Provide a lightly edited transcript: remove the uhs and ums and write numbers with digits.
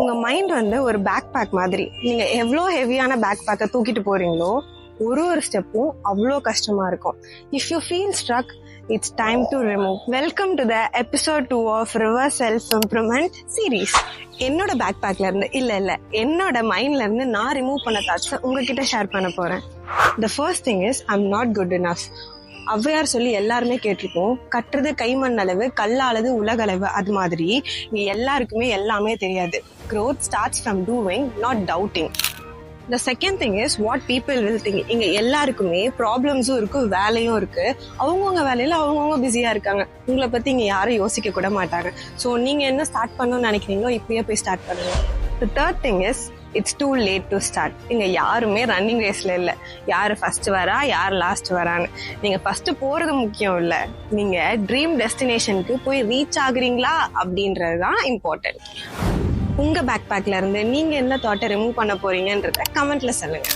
உங்க மைண்ட் வந்து ஒரு பேக் பேக் மாதிரி. நீங்க எவ்வளோ ஹெவியான பேக் பேக்கை தூக்கிட்டு போறீங்களோ ஒரு ஸ்டெப்பும் அவ்வளோ கஷ்டமா இருக்கும். If you feel stuck, it's time to remove. Welcome to the episode 2 of reverse self improvement series. என்னோட பேக் பேக்ல இருந்து இல்ல என்னோட மைண்ட்ல இருந்து நான் ரிமூவ் பண்ண தாட்ஸை உங்ககிட்ட ஷேர் பண்ண போறேன். The first thing is I'm not good enough. Avvaiyar சொல்லி எல்லாருமே கேட்டிருக்கோம், கட்டுறது கைமண் அளவு கல்லானது உலகளவு. அது மாதிரி இங்க எல்லாருக்குமே எல்லாமே தெரியாது. growth starts from doing, not doubting. The second thing is what people will think. இங்க எல்லாருக்குமே ப்ராப்ளம்ஸும் இருக்கு, வேலையும் இருக்கு. அவங்கவுங்க வேலையில அவங்கவுங்க பிஸியா இருக்காங்க. உங்களை பத்தி இங்க யாரும் யோசிக்க கூட மாட்டாங்க. ஸோ நீங்க என்ன ஸ்டார்ட் பண்ணணும்னு நினைக்கிறீங்களோ இப்பயே போய் ஸ்டார்ட் பண்ணுங்க. The third thing is it's too late to start. இங்க யாருமே ரன்னிங் ரேஸ்ல இல்ல, யாரு ஃபர்ஸ்ட் வரா யார் லாஸ்ட் வரான்னு. நீங்க ஃபர்ஸ்ட் போறது முக்கியம் இல்ல, நீங்க ட்ரீம் டெஸ்டினேஷனுக்கு போய் ரீச் ஆகுறீங்களா அப்படின்றதுதான் இம்பார்ட்டன்ட். உங்க பேக் பேக்ல இருந்து நீங்க என்ன தாட்டை ரிமூவ் பண்ண போறீங்கன்றத கமெண்ட்ல சொல்லுங்க.